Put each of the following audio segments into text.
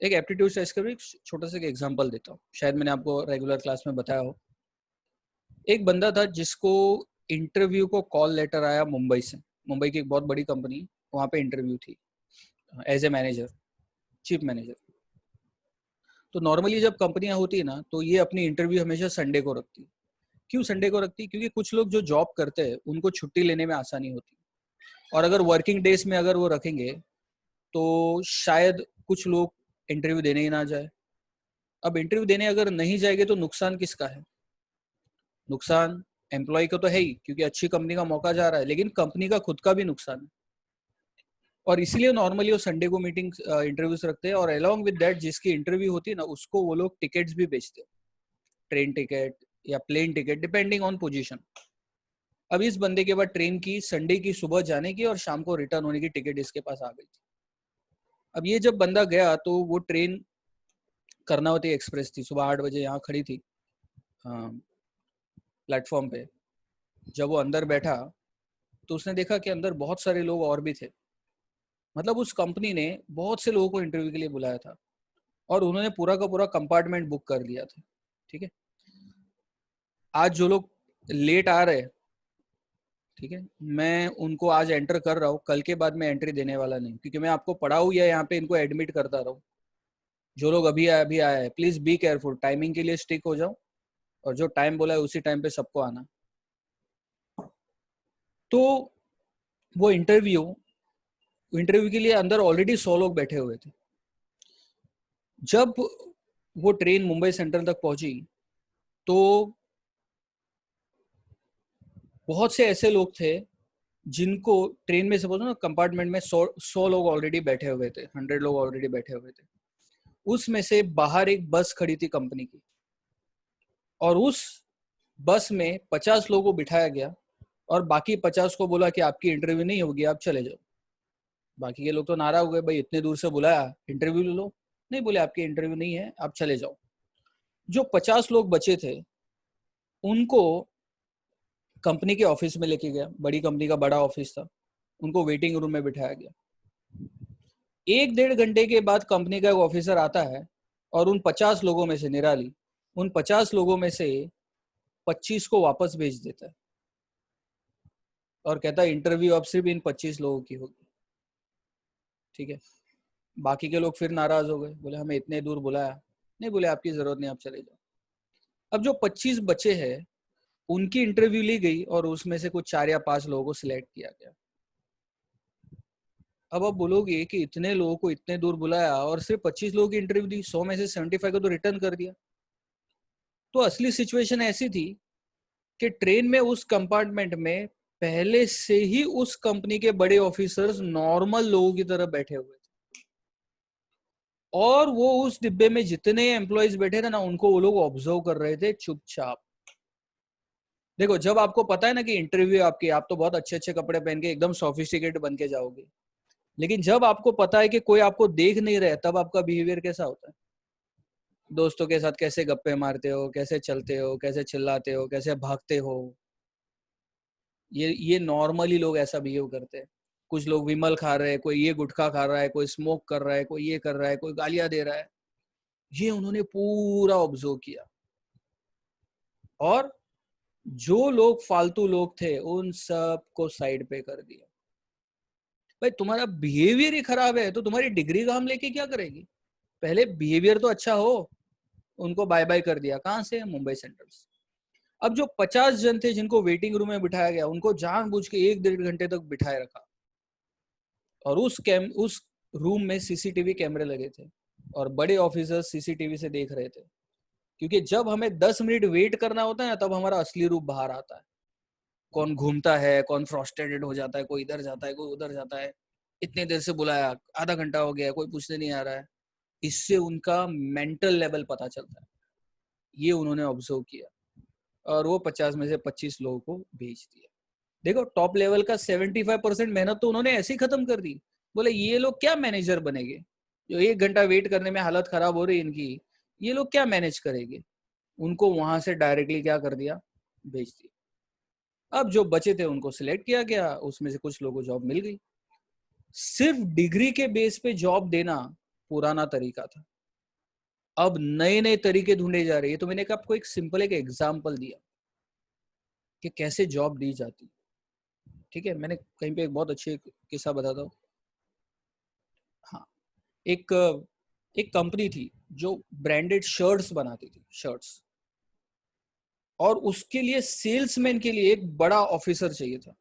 एक aptitude test का एक छोटा सा एग्जांपल देता हूँ, शायद मैंने आपको रेगुलर क्लास में बताया हो। एक बंदा था जिसको इंटरव्यू को कॉल लेटर आया मुंबई से। मुंबई की एक बहुत बड़ी कंपनी, वहाँ पे इंटरव्यू थी as a manager, chief manager. तो नॉर्मली जब कंपनियां होती है ना, तो ये अपनी इंटरव्यू हमेशा संडे को रखती है। क्यों संडे को रखती है? क्योंकि कुछ लोग जो जॉब करते हैं उनको छुट्टी लेने में आसानी होती है, और अगर वर्किंग डेज में अगर वो रखेंगे तो शायद कुछ लोग इंटरव्यू देने ही ना जाए। अब इंटरव्यू देने अगर नहीं जाएंगे तो नुकसान किसका है? नुकसान एम्प्लॉय को तो है ही, क्योंकि अच्छी कंपनी का मौका जा रहा है, लेकिन कंपनी का खुद का भी नुकसान है। और इसीलिए नॉर्मली वो संडे को मीटिंग इंटरव्यूज रखते हैं, और अलोंग विद दैट जिसकी इंटरव्यू होती है ना, उसको वो लोग टिकट्स भी बेचते हैं, ट्रेन टिकट या plane ticket depending on position. अब इस बंदे के बाद ट्रेन की संडे की सुबह जाने की और शाम को रिटर्न होने की टिकट इसके पास आ गई थी। अब ये जब बंदा गया तो वो ट्रेन कर्णावती एक्सप्रेस थी, सुबह 8 बजे यहाँ खड़ी थी प्लेटफॉर्म पे। जब वो अंदर बैठा तो उसने देखा कि अंदर बहुत सारे लोग और भी थे। मतलब उस कंपनी ने बहुत से लोगों को इंटरव्यू के लिए बुलाया था, और उन्होंने पूरा का पूरा कंपार्टमेंट बुक कर दिया था। ठीक है, आज जो लोग लेट आ रहे हैं, ठीक है, मैं उनको आज एंटर कर रहा हूँ, कल के बाद मैं एंट्री देने वाला नहीं, क्योंकि मैं आपको पढ़ाऊँ या यहाँ पे इनको एडमिट करता रहूँ। जो लोग अभी आए हैं, प्लीज बी केयरफुल, टाइमिंग के लिए स्टिक हो जाओ, और जो टाइम बोला है उसी टाइम पे सबको आना। तो वो इंटरव्यू के लिए अंदर ऑलरेडी 100 लोग बैठे हुए थे। जब वो ट्रेन मुंबई सेंट्रल तक पहुंची तो बहुत से ऐसे लोग थे जिनको ट्रेन में, सपोज ना कंपार्टमेंट में 100 लोग ऑलरेडी बैठे हुए थे, 100 लोग ऑलरेडी बैठे हुए थे। उसमें से बाहर एक बस खड़ी थी कंपनी की, और उस बस में 50 लोगों को बिठाया गया, और बाकी 50 को बोला कि आपकी इंटरव्यू नहीं होगी, आप चले जाओ। बाकी के लोग तो नाराज हो गए, भाई इतने दूर से बुलाया, इंटरव्यू ले लो। नहीं, बोले आपकी इंटरव्यू नहीं है, आप चले जाओ। जो 50 लोग बचे थे उनको कंपनी के ऑफिस में लेके गया, बड़ी कंपनी का बड़ा ऑफिस था, उनको वेटिंग रूम में बिठाया गया। 1-1.5 घंटे के बाद कंपनी का एक ऑफिसर आता है और उन 50 लोगों में से, निराली, उन 50 लोगों में से 25 को वापस भेज देता है, और कहता है इंटरव्यू अब सिर्फ इन 25 लोगों की होगी। ठीक है, बाकी के लोग फिर नाराज हो गए, बोले हमें इतने दूर बुलाया। नहीं, बोले आपकी जरूरत नहीं, आप चले जाओ। अब जो 25 बचे हैं उनकी इंटरव्यू ली गई, और उसमें से कुछ 4 या 5 लोगों को सिलेक्ट किया गया। अब आप बोलोगे कि इतने लोगों को इतने दूर बुलाया और सिर्फ 25 लोगों की इंटरव्यू दी, 100 में से 75 को तो रिटर्न कर दिया। तो असली सिचुएशन ऐसी थी कि ट्रेन में उस कंपार्टमेंट में पहले से ही उस कंपनी के बड़े ऑफिसर्स नॉर्मल लोगों की तरह बैठे हुए थे, और वो उस डिब्बे में जितने एम्प्लॉयज बैठे थे ना, उनको वो लोग ऑब्जर्व कर रहे थे चुपचाप। देखो, जब आपको पता है ना कि इंटरव्यू आपकी, आप तो बहुत अच्छे अच्छे कपड़े पहन के एकदम सोफिस्टिकेटेड बन के जाओगे, लेकिन जब आपको पता है कि कोई आपको देख नहीं रहा है, तब आपका बिहेवियर कैसा होता है? दोस्तों के साथ कैसे गप्पे मारते हो, कैसे चलते हो, कैसे चिल्लाते हो, कैसे भागते हो। ये नॉर्मली लोग ऐसा बिहेव करते हैं। कुछ लोग विमल खा रहे हैं, कोई ये गुटखा खा रहा है, कोई स्मोक कर रहा है, कोई ये कर रहा है, कोई गालियां दे रहा है। ये उन्होंने पूरा ऑब्जर्व किया, और जो लोग फालतू लोग थे उन सब को साइड पे कर दिया। भाई तुम्हारा बिहेवियर ही खराब है तो तुम्हारी डिग्री का हम लेके क्या करेंगे? पहले बिहेवियर तो अच्छा हो। उनको बाय बाय कर दिया। कहां से? मुंबई सेंट्रल से। अब जो 50 जन थे जिनको वेटिंग रूम में बिठाया गया, उनको जानबूझ के 1-1.5 घंटे तक बिठाए रखा, और उस रूम में सीसीटीवी कैमरे लगे थे, और बड़े ऑफिसर सीसीटीवी से देख रहे थे। क्योंकि जब हमें 10 मिनट वेट करना होता है ना, तब हमारा असली रूप बाहर आता है। कौन घूमता है, कौन फ्रस्ट्रेटेड हो जाता है, कोई इधर जाता है, कोई उधर जाता है। इतने देर से बुलाया, आधा घंटा हो गया, कोई पूछने नहीं आ रहा है। इससे उनका मेंटल लेवल पता चलता है। ये उन्होंने ऑब्जर्व किया, और वो 50 में से 25 लोगों को भेज दिया। देखो, टॉप लेवल का 75% मेहनत तो उन्होंने ऐसे ही खत्म कर दी। बोले ये लोग क्या मैनेजर बनेंगे? जो 1 घंटा वेट करने में हालत खराब हो रही इनकी, ये लोग क्या मैनेज करेंगे? उनको वहां से डायरेक्टली क्या कर दिया? भेज दिया। अब जो बचे थे उनको सिलेक्ट किया गया, उसमें से कुछ लोगों को जॉब मिल गई। सिर्फ डिग्री के बेस पे जॉब देना पुराना तरीका था। अब नए नए तरीके ढूंढे जा रहे हैं। तो मैंने आपको एक सिंपल एक एग्जाम्पल दिया कि कैसे जॉब दी जाती। ठीक है, मैंने कहीं पे एक बहुत अच्छी किस्सा बताता हूँ। हाँ, एक एक कंपनी थी जो ब्रांडेड शर्ट्स बनाती थी, शर्ट्स, और उसके लिए सेल्समैन के लिए एक बड़ा ऑफिसर चाहिए था।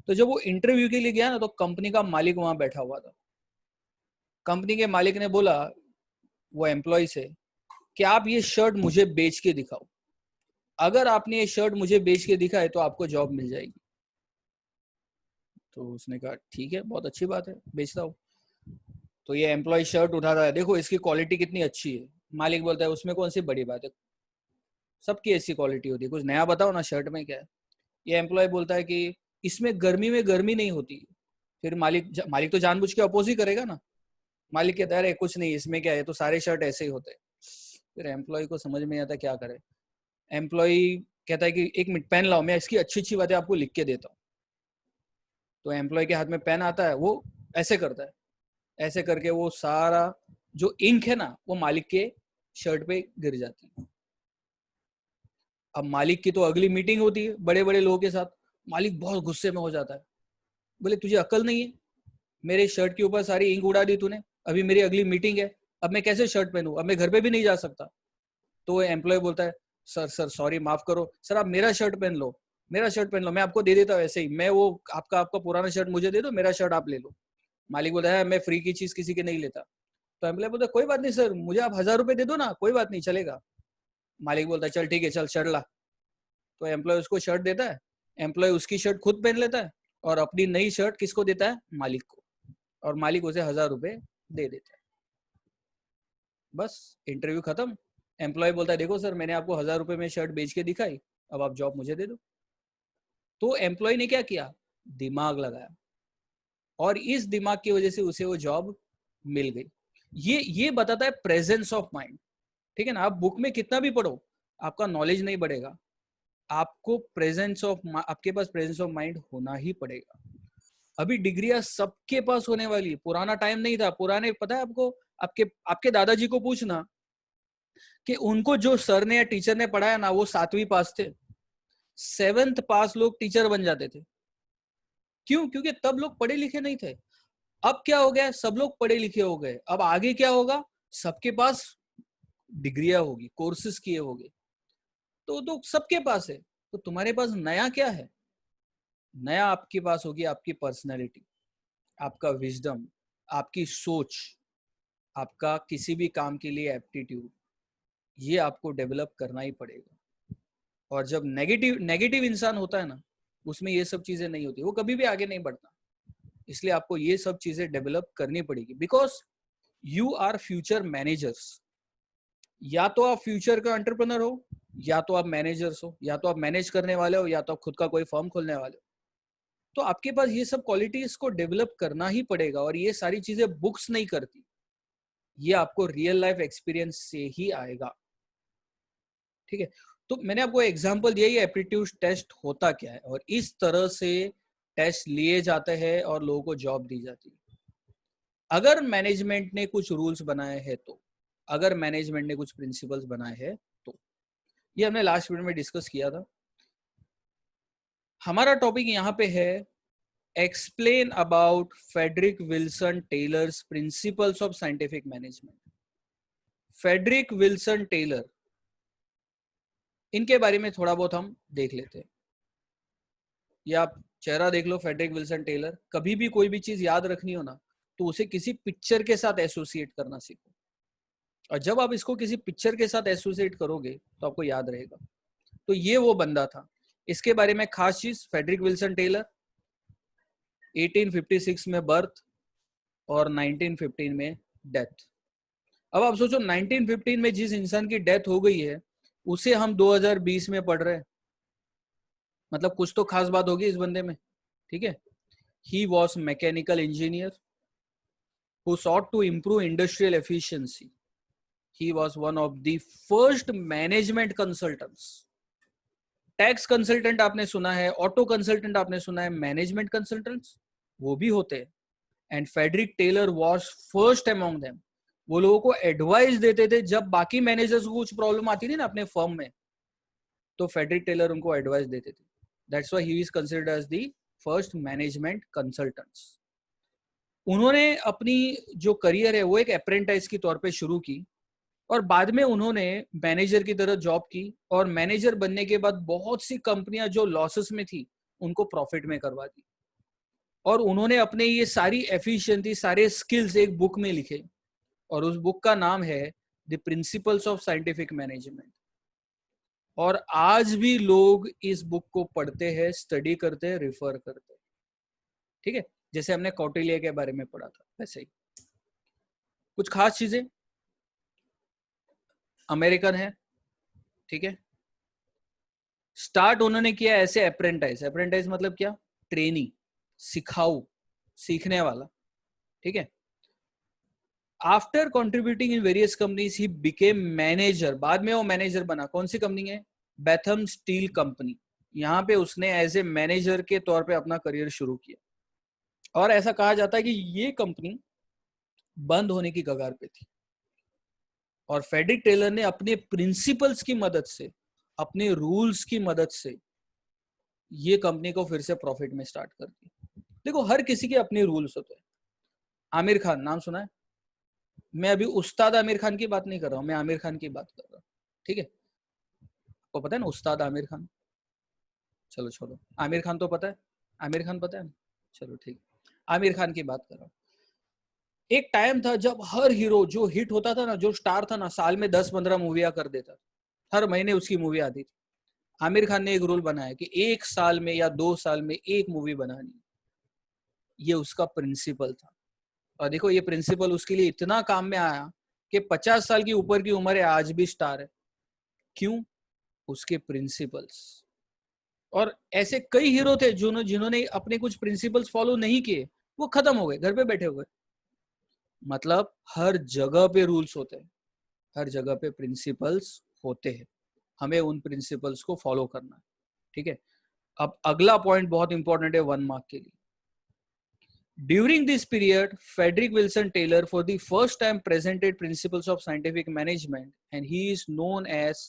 तो जब वो इंटरव्यू के लिए गया ना, तो कंपनी का मालिक वहां बैठा हुआ था। कंपनी के मालिक ने बोला वो एम्प्लॉय से कि आप ये शर्ट मुझे बेच के दिखाओ, अगर आपने ये शर्ट मुझे बेच के दिखाए तो आपको जॉब मिल जाएगी। तो उसने कहा ठीक है, बहुत अच्छी बात है, बेचता हूँ। तो ये एम्प्लॉय शर्ट उठाता है, देखो इसकी क्वालिटी कितनी अच्छी है। मालिक बोलता है उसमें कौन सी बड़ी बात है, सबकी ऐसी क्वालिटी होती है, कुछ नया बताओ ना शर्ट में क्या है। ये एम्प्लॉय बोलता है कि इसमें गर्मी नहीं होती। फिर मालिक तो जानबूझ के अपोज ही करेगा ना। मालिक कहता है अरे कुछ नहीं, इसमें क्या है, तो सारे शर्ट ऐसे ही होते हैं। फिर एम्प्लॉय को समझ में नहीं आता क्या करे। एम्प्लॉय कहता है कि एक मिनट पेन लाओ, मैं इसकी अच्छी अच्छी बातें आपको लिख के देता हूँ। तो एम्प्लॉय के हाथ में पेन आता है, वो ऐसे करता है, ऐसे करके वो सारा जो इंक है ना वो मालिक के शर्ट पे गिर जाती है। अब मालिक की तो अगली मीटिंग होती है बड़े बड़े लोगों के साथ। मालिक बहुत गुस्से में हो जाता है, बोले तुझे अकल नहीं है, मेरे शर्ट के ऊपर सारी इंक उड़ा दी तूने, अभी मेरी अगली मीटिंग है, अब मैं कैसे शर्ट पहनूं, अब मैं घर पे भी नहीं जा सकता। तो एम्प्लॉय बोलता है सर सर सॉरी, माफ करो सर, आप मेरा शर्ट पहन लो, मेरा शर्ट पहन लो, मैं आपको दे देता हूँ ऐसे ही, मैं वो आपका आपका पुराना शर्ट मुझे दे दो, मेरा शर्ट आप ले लो। मालिक बोलता है मैं फ्री की चीज किसी के नहीं लेता। तो एम्प्लॉय बोलता है कोई बात नहीं सर, मुझे आप 1000 रुपए दे दो ना, कोई बात नहीं चलेगा। मालिक बोलता है चल ठीक है, चल शर्ट ला। तो एम्प्लॉय उसको शर्ट देता है। एम्प्लॉय उसकी शर्ट खुद पहन लेता है और अपनी नई शर्ट किसको देता है, मालिक को। और मालिक उसे 1000 रुपए दे देता है। बस इंटरव्यू खत्म। एम्प्लॉय बोलता है देखो सर, मैंने आपको 1000 रुपए में शर्ट बेच के दिखाई, अब आप जॉब मुझे दे दो। तो एम्प्लॉय ने क्या किया, दिमाग लगाया, और इस दिमाग की वजह से उसे वो जॉब मिल गई। ये बताता है प्रेजेंस ऑफ माइंड। ठीक है ना, आप बुक में कितना भी पढ़ो, आपका नॉलेज नहीं बढ़ेगा। आपको आपके पास प्रेजेंस ऑफ माइंड होना ही पड़ेगा। अभी डिग्रियां सबके पास होने वाली है, पुराना टाइम नहीं था। पुराने पता है आपको, आपके आपके दादाजी को पूछना कि उनको जो सर ने या टीचर ने पढ़ाया ना, वो 7वीं पास थे। 7th पास लोग टीचर बन जाते थे। क्यों? क्योंकि तब लोग पढ़े लिखे नहीं थे। अब क्या हो गया, सब लोग पढ़े लिखे हो गए। अब आगे क्या होगा, सबके पास डिग्रियां होगी, कोर्सेज किए होंगे। तो सबके पास है। तो तुम्हारे पास नया क्या है? नया आपके पास होगी आपकी पर्सनैलिटी, आपका विजडम, आपकी सोच, आपका किसी भी काम के लिए एप्टीट्यूड। ये आपको डेवलप करना ही पड़ेगा। और जब नेगेटिव नेगेटिव इंसान होता है ना, उसमें ये सब चीजें नहीं होती, वो कभी भी आगे नहीं बढ़ता। इसलिए आपको ये सब चीजें डेवलप करनी पड़ेगी, because you are future managers. या तो आप फ्यूचर का एंटरप्रेन्योर हो, या तो आप मैनेजर्स हो, या तो आप मैनेज करने वाले हो, या तो आप खुद का कोई फर्म खोलने वाले हो। तो आपके पास ये सब क्वालिटीज को डेवलप करना ही पड़ेगा, और ये सारी चीजें बुक्स नहीं करती, ये आपको रियल लाइफ एक्सपीरियंस से ही आएगा। ठीक है, तो मैंने आपको एग्जांपल दिया ये एप्टीट्यूड टेस्ट होता क्या है, और इस तरह से टेस्ट लिए जाते हैं और लोगों को जॉब दी जाती है। अगर मैनेजमेंट ने कुछ रूल्स बनाए हैं तो, अगर मैनेजमेंट ने कुछ प्रिंसिपल्स बनाए हैं तो, ये हमने लास्ट वीडियो में डिस्कस किया था। हमारा टॉपिक यहाँ पे है explain about Frederick Wilson Taylor's principles of scientific management. Frederick Wilson Taylor, इनके बारे में थोड़ा बहुत हम देख लेते हैं। या आप चेहरा देख लो, फ्रेडरिक विल्सन टेलर। कभी भी कोई भी चीज याद रखनी हो ना, तो उसे किसी पिक्चर के साथ एसोसिएट करना सीखो, और जब आप इसको किसी पिक्चर के साथ एसोसिएट करोगे तो आपको याद रहेगा। तो ये वो बंदा था। इसके बारे में खास चीज, फ्रेडरिक विल्सन टेलर 1856 में बर्थ और 1915 में डेथ। अब आप सोचो 1915 में जिस इंसान की डेथ हो गई है, उसे हम 2020 में पढ़ रहे हैं, मतलब कुछ तो खास बात होगी इस बंदे में। ठीक है, he was mechanical engineer who sought to improve industrial efficiency. He was one of the first management consultants. Tax consultant आपने सुना है, ऑटो कंसल्टेंट आपने सुना है, मैनेजमेंट कंसल्टेंट्स वो भी होते हैं। And Frederick Taylor was first among them. वो लोगों को एडवाइस देते थे जब बाकी मैनेजर्स को कुछ प्रॉब्लम आती थी ना अपने फर्म में, तो फेडरिक टेलर उनको एडवाइस देते थे. That's why he is considered as the first management consultants. उन्होंने अपनी जो करियर है वो एक अप्रेंटाइज के तौर पे शुरू की और बाद में उन्होंने मैनेजर की तरह जॉब की और मैनेजर बनने के बाद बहुत सी कंपनियां जो लॉसेस में थी उनको प्रॉफिट में करवा दी. और उन्होंने अपने ये सारी एफिशिएंसी, सारे स्किल्स एक बुक में लिखे और उस बुक का नाम है the principles of scientific management. और आज भी लोग इस बुक को पढ़ते हैं, स्टडी करते हैं, रिफर करते हैं. ठीक है, जैसे हमने कौटिल्य के बारे में पढ़ा था वैसे ही. कुछ खास चीजें, अमेरिकन है, ठीक है. स्टार्ट उन्होंने किया ऐसे अप्रेंटाइज. अप्रेंटाइज मतलब क्या? ट्रेनी, सिखाऊ, सीखने वाला. ठीक है. After contributing in various companies he became manager. बाद में वो मैनेजर बना. कौन सी कंपनी है? Bentham steel company. यहाँ पे उसने एज ए मैनेजर के तौर पे अपना करियर शुरू किया. और ऐसा कहा जाता है कि ये कंपनी बंद होने की कगार पे थी और फेडरिक टेलर ने अपने प्रिंसिपल्स की मदद से, अपने रूल्स की मदद से ये कंपनी को फिर से प्रॉफिट में स्टार्ट कर दी. देखो, हर किसी के अपने रूल्स होते हैं. आमिर खान नाम सुना है? मैं अभी उस्ताद आमिर खान की बात नहीं कर रहा हूं, मैं आमिर खान की बात कर रहा हूं. ठीक है, आपको पता है ना उस्ताद आमिर खान? चलो छोड़ो, आमिर खान तो पता है. आमिर खान पता है ना? चलो ठीक. आमिर खान की बात कर रहा हूं. एक टाइम था जब हर हीरो जो हिट होता था ना, जो स्टार था ना, साल में 10-15 मूवियां कर देता. हर महीने उसकी मूवी आती थी. आमिर खान ने एक रूल बनाया कि 1 साल में या 2 साल में एक मूवी बनानी. ये उसका प्रिंसिपल था. और देखो, ये प्रिंसिपल उसके लिए इतना काम में आया कि 50 साल की ऊपर की उम्र है, आज भी स्टार है. क्यों? उसके प्रिंसिपल्स. और ऐसे कई हीरो थे जिन्होंने अपने कुछ प्रिंसिपल्स फॉलो नहीं किए, वो खत्म हो गए, घर पे बैठे हुए. मतलब हर जगह पे रूल्स होते हैं, हर जगह पे प्रिंसिपल्स होते हैं. हमें उन प्रिंसिपल्स को फॉलो करना है. ठीक है. अब अगला पॉइंट बहुत इंपॉर्टेंट है 1 मार्क के लिए. During this period, Frederick Wilson Taylor for the first time presented principles of scientific management, and he is known as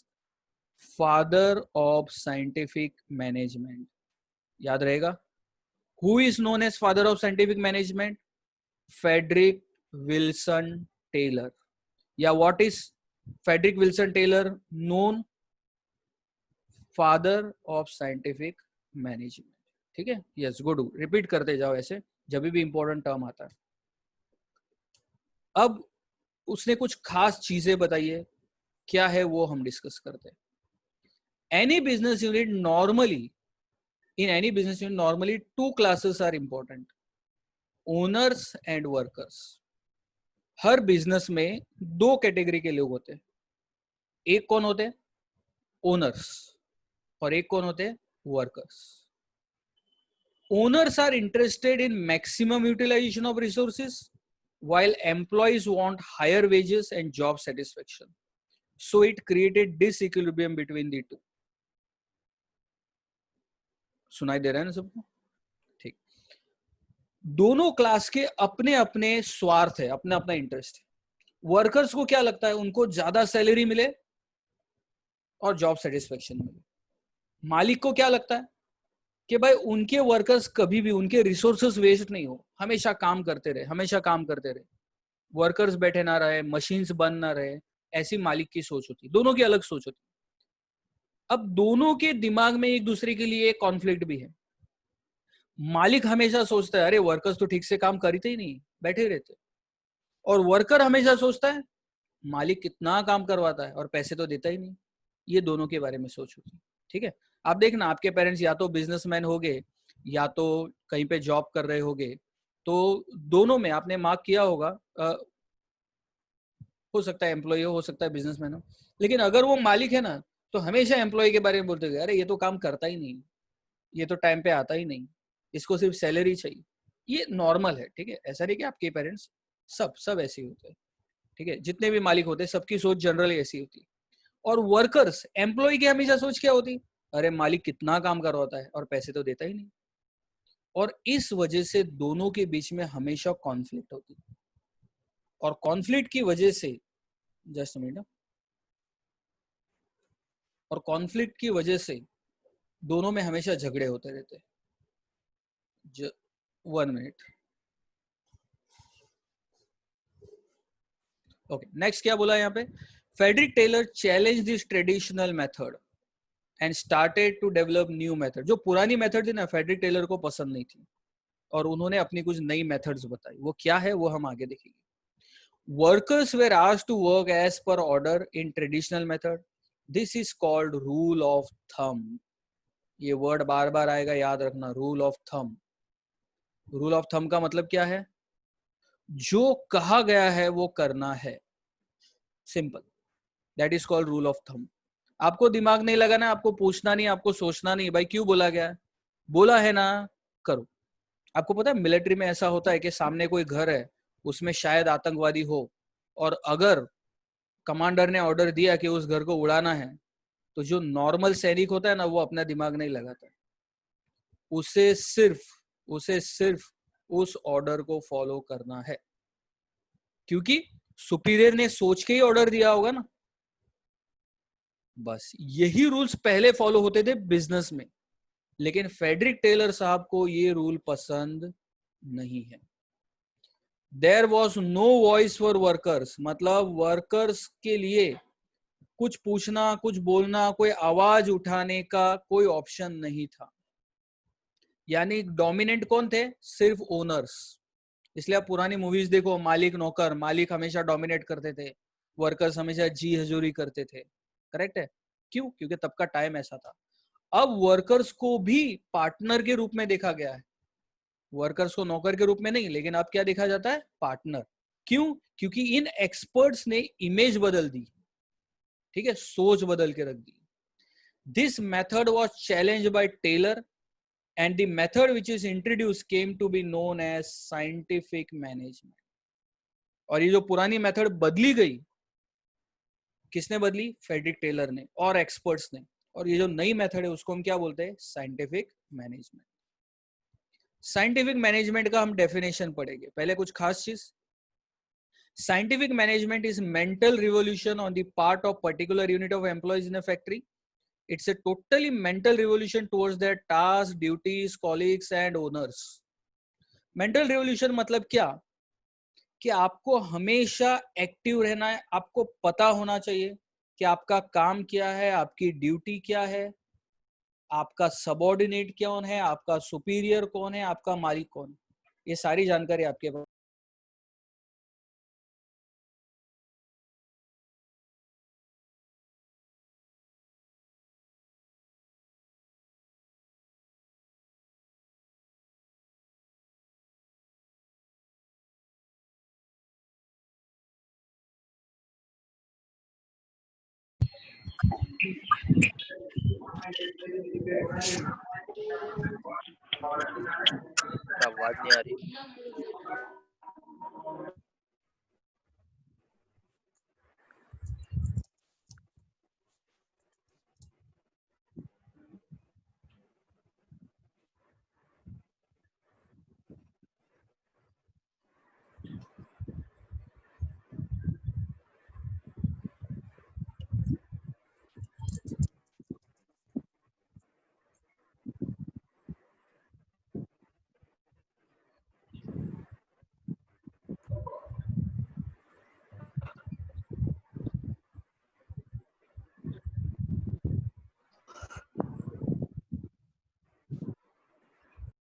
father of scientific management. याद रहेगा? Who is known as father of scientific management? Frederick Wilson Taylor. या what is Frederick Wilson Taylor known? Father of scientific management. ठीक है. Yes, good. Repeat करते जाओ ऐसे जब भी इंपॉर्टेंट टर्म आता है. अब उसने कुछ खास चीजें बताई है. क्या है वो हम डिस्कस करते हैं. Any business unit normally, in any business unit normally 2 classes are important, owners and workers. हर बिजनेस में 2 कैटेगरी के लोग होते हैं. एक कौन होते हैं? ओनर्स. और एक कौन होते हैं? Workers. Owners are interested in maximum utilisation of resources while employees want higher wages and job satisfaction. So it created disequilibrium between the two. सुनाई दे रहा है ना सबको? ठीक. दोनों क्लास के अपने अपने स्वार्थ है, अपना अपना इंटरेस्ट है. वर्कर्स को क्या लगता है? उनको ज्यादा सैलरी मिले और जॉब सेटिस्फेक्शन मिले. मालिक को क्या लगता है कि भाई उनके वर्कर्स कभी भी, उनके रिसोर्सेस वेस्ट नहीं हो, हमेशा काम करते रहे, हमेशा काम करते रहे, वर्कर्स बैठे ना रहे, मशीन्स बंद ना रहे. ऐसी मालिक की सोच होती. दोनों की अलग सोच होती. अब दोनों के दिमाग में एक दूसरे के लिए कॉन्फ्लिक्ट भी है. मालिक हमेशा सोचता है अरे वर्कर्स तो ठीक से काम करते ही नहीं, बैठे रहते. और वर्कर हमेशा सोचता है मालिक कितना काम करवाता है और पैसे तो देता ही नहीं. ये दोनों के बारे में सोच होती. ठीक है. आप देखना, आपके पेरेंट्स या तो बिजनेसमैन हो गए या तो कहीं पे जॉब कर रहे होगे, तो दोनों में आपने मार्क किया होगा, हो सकता है एम्प्लॉय हो सकता है बिजनेसमैन हो, लेकिन अगर वो मालिक है ना, तो हमेशा एम्प्लॉय के बारे में बोलते गए, अरे ये तो काम करता ही नहीं, ये तो टाइम पे आता ही नहीं, इसको सिर्फ सैलरी चाहिए. ये नॉर्मल है. ठीक है. ऐसा नहीं कि आपके पेरेंट्स सब ऐसे ही होते हैं. ठीक है. जितने भी मालिक होते हैं सबकी सोच जनरली ऐसी होती है. और वर्कर्स, एम्प्लॉय की हमेशा सोच क्या होती? अरे मालिक कितना काम करवाता है और पैसे तो देता ही नहीं. और इस वजह से दोनों के बीच में हमेशा कॉन्फ्लिक्ट होती है. और कॉन्फ्लिक्ट की वजह से, जस्ट मिनट, और कॉन्फ्लिक्ट की वजह से दोनों में हमेशा झगड़े होते रहते। 1 मिनट। ओके, नेक्स्ट क्या बोला यहाँ पे? Frederick Taylor challenge this traditional method and started to develop new method. जो पुरानी मेथड थी ना, फेडरिक टेलर को पसंद नहीं थी और उन्होंने अपनी कुछ नई मेथड्स बताई। वो क्या है वो हम आगे देखेंगे। Workers were asked to work as per order in traditional method. This is called rule of thumb. ये वर्ड बार बार आएगा, याद रखना, rule of thumb. Rule of thumb का मतलब क्या है? जो कहा गया है वो करना है, simple. That is called rule of thumb. आपको दिमाग नहीं लगाना, आपको पूछना नहीं, आपको सोचना नहीं, भाई क्यों बोला गया है, बोला है ना, करो। आपको पता है मिलिट्री में ऐसा होता है कि सामने कोई घर है, उसमें शायद आतंकवादी हो, और अगर कमांडर ने ऑर्डर दिया कि उस घर को उड़ाना है, तो जो नॉर्मल सैनिक होता है ना, वो अपना दिमाग नहीं लगाता, उसे सिर्फ उस ऑर्डर को फॉलो करना है, क्योंकि सुपीरियर ने सोच के ही ऑर्डर दिया होगा ना। बस यही रूल्स पहले फॉलो होते थे बिजनेस में, लेकिन फेडरिक टेलर साहब को ये रूल पसंद नहीं है। There was no voice for workers, मतलब वर्कर्स के लिए कुछ पूछना, कुछ बोलना, कोई आवाज उठाने का कोई ऑप्शन नहीं था। यानी डोमिनेंट कौन थे? सिर्फ ओनर्स। इसलिए आप पुरानी मूवीज देखो, मालिक नौकर, मालिक हमेशा डोमिनेट करते थे, वर्कर्स हमेशा जी हजूरी करते थे। करेक्ट है? क्यों? क्योंकि तब का टाइम ऐसा था। अब वर्कर्स को भी पार्टनर के रूप में देखा गया है। वर्कर्स को नौकर के रूप में नहीं, लेकिन अब क्या देखा जाता है? पार्टनर। क्यों? क्योंकि इन एक्सपर्ट्स ने इमेज बदल दी, ठीक है, सोच बदल के रख दी। This method was challenge by Taylor and the method which is introduced came to be known as scientific management। और ये जो पुरानी मेथड बदली गई, किसने बदली? फेडरिक टेलर ने और एक्सपर्ट्स ने। और ये जो नई मेथड है उसको हम क्या बोलते हैं? Scientific management. साइंटिफिक मैनेजमेंट का हम डेफिनेशन पढ़ेंगे। पहले कुछ खास चीज, scientific management is mental revolution on the part of particular unit of employees in a factory. It's a totally mental revolution towards their tasks, duties, colleagues and owners। Mental revolution मतलब क्या? कि आपको हमेशा एक्टिव रहना है, आपको पता होना चाहिए कि आपका काम क्या है, आपकी ड्यूटी क्या है, आपका सबऑर्डिनेट कौन है, आपका सुपीरियर कौन है, आपका मालिक कौन है, ये सारी जानकारी आपके पास। आवाज नहीं आ रही।